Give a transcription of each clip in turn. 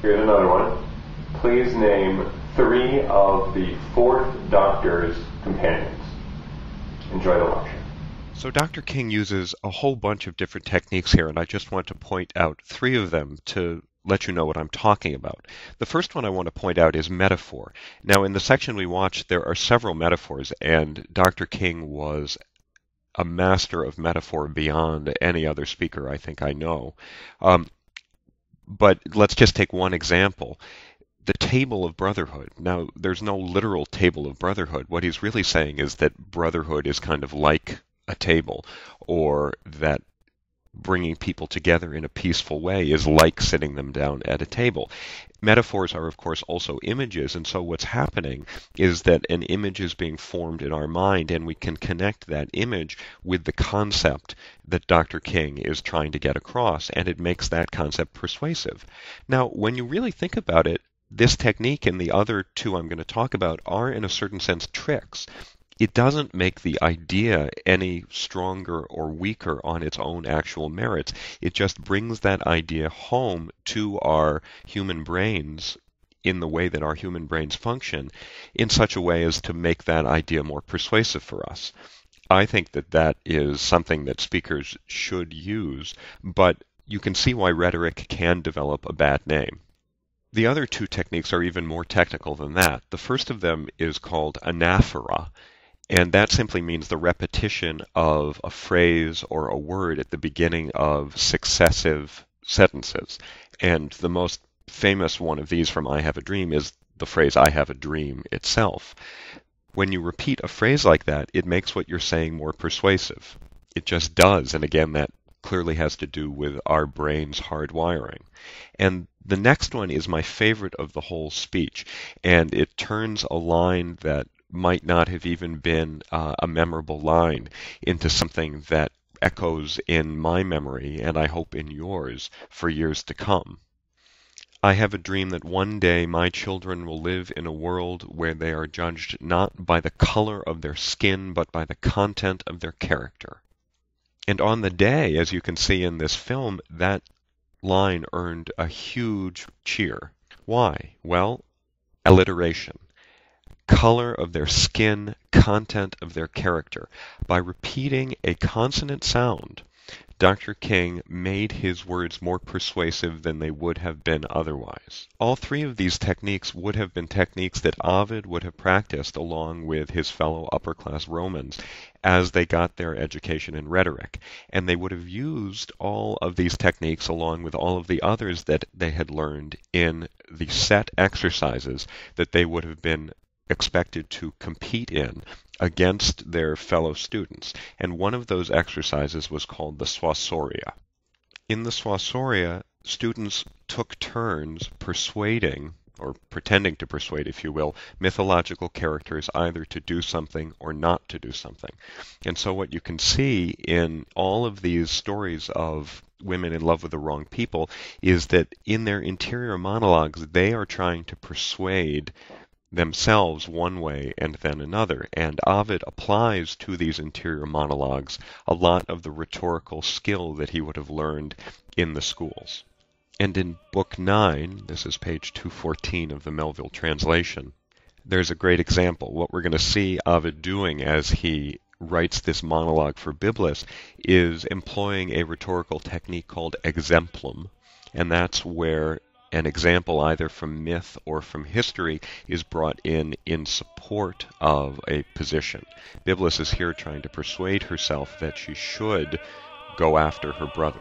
Here's another one. Please name 3 of the 4th Doctor's companions. Enjoy the lecture. So Dr. King uses a whole bunch of different techniques here, and I just want to point out 3 of them to let you know what I'm talking about. The first one I want to point out is metaphor. Now, in the section we watched, there are several metaphors, and Dr. King was a master of metaphor beyond any other speaker I think I know. But let's just take one example. The table of brotherhood. Now, there's no literal table of brotherhood. What he's really saying is that brotherhood is kind of like a table, or that bringing people together in a peaceful way is like sitting them down at a table. Metaphors are, of course, also images, and so what's happening is that an image is being formed in our mind, and we can connect that image with the concept that Dr. King is trying to get across, and it makes that concept persuasive. Now, when you really think about it, this technique and the other 2 I'm going to talk about are, in a certain sense, tricks. It doesn't make the idea any stronger or weaker on its own actual merits. It just brings that idea home to our human brains in the way that our human brains function in such a way as to make that idea more persuasive for us. I think that that is something that speakers should use, but you can see why rhetoric can develop a bad name. The other 2 techniques are even more technical than that. The first of them is called Anaphora, and that simply means the repetition of a phrase or a word at the beginning of successive sentences. And the most famous one of these from I Have a Dream is the phrase I have a dream itself. When you repeat a phrase like that, it makes what you're saying more persuasive. It just does, and again, that clearly has to do with our brain's hardwiring. And the next one is my favorite of the whole speech, and it turns a line that might not have even been a memorable line into something that echoes in my memory, and I hope in yours, for years to come. I have a dream that one day my children will live in a world where they are judged not by the color of their skin, but by the content of their character. And on the day, as you can see in this film, that line earned a huge cheer. Why? Well, alliteration. Color of their skin, content of their character. By repeating a consonant sound, Dr. King made his words more persuasive than they would have been otherwise. All 3 of these techniques would have been techniques that Ovid would have practiced along with his fellow upper-class Romans as they got their education in rhetoric. And they would have used all of these techniques along with all of the others that they had learned in the set exercises that they would have been expected to compete in against their fellow students. And one of those exercises was called the Swassoria. In the Swassoria, students took turns persuading, or pretending to persuade, if you will, mythological characters either to do something or not to do something. And so what you can see in all of these stories of women in love with the wrong people is that in their interior monologues, they are trying to persuade themselves one way and then another, and Ovid applies to these interior monologues a lot of the rhetorical skill that he would have learned in the schools. And in Book 9, this is page 214 of the Melville translation, there's a great example. What we're going to see Ovid doing as he writes this monologue for Byblis is employing a rhetorical technique called exemplum, and that's where an example either from myth or from history is brought in support of a position. Byblis is here trying to persuade herself that she should go after her brother.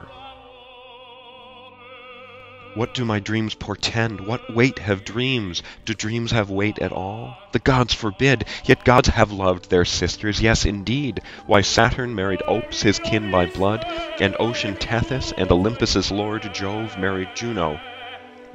What do my dreams portend? What weight have dreams? Do dreams have weight at all? The gods forbid, yet gods have loved their sisters, yes indeed. Why Saturn married Ops, his kin by blood, and Ocean Tethys, and Olympus's lord Jove married Juno.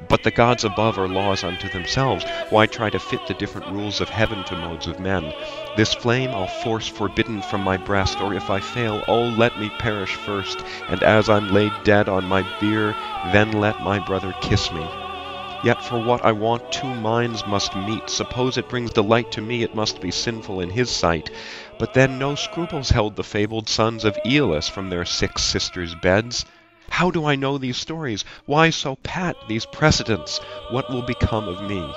But the gods above are laws unto themselves. Why try to fit the different rules of heaven to modes of men? This flame I'll force forbidden from my breast, or if I fail, oh, let me perish first, and as I'm laid dead on my bier, then let my brother kiss me. Yet for what I want 2 minds must meet. Suppose it brings delight to me, it must be sinful in his sight. But then no scruples held the fabled sons of Aeolus from their 6 sisters' beds. How do I know these stories? Why so pat these precedents? What will become of me?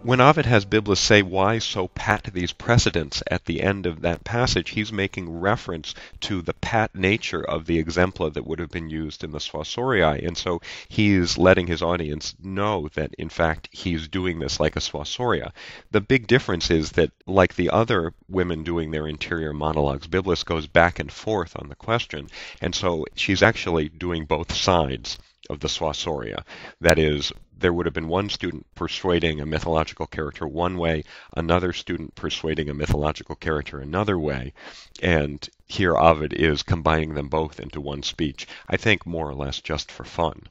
When Ovid has Biblis say, why so pat these precedents at the end of that passage, he's making reference to the pat nature of the exempla that would have been used in the Swasoriae. And so he's letting his audience know that, in fact, he's doing this like a Swasoria. The big difference is that, like the other women doing their interior monologues, Biblis goes back and forth on the question. And so she's actually doing both sides of the Swasoria. That is, there would have been one student persuading a mythological character one way, another student persuading a mythological character another way, and here Ovid is combining them both into one speech, I think more or less just for fun.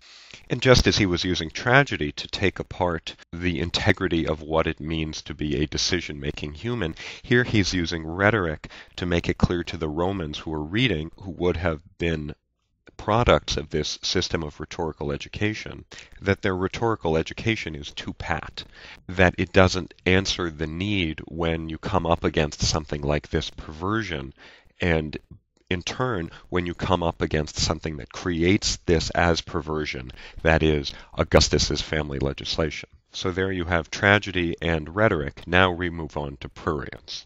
And just as he was using tragedy to take apart the integrity of what it means to be a decision-making human, here he's using rhetoric to make it clear to the Romans who were reading, who would have been products of this system of rhetorical education, that their rhetorical education is too pat, that it doesn't answer the need when you come up against something like this perversion, and in turn, when you come up against something that creates this as perversion, that is, Augustus's family legislation. So there you have tragedy and rhetoric. Now we move on to prurience.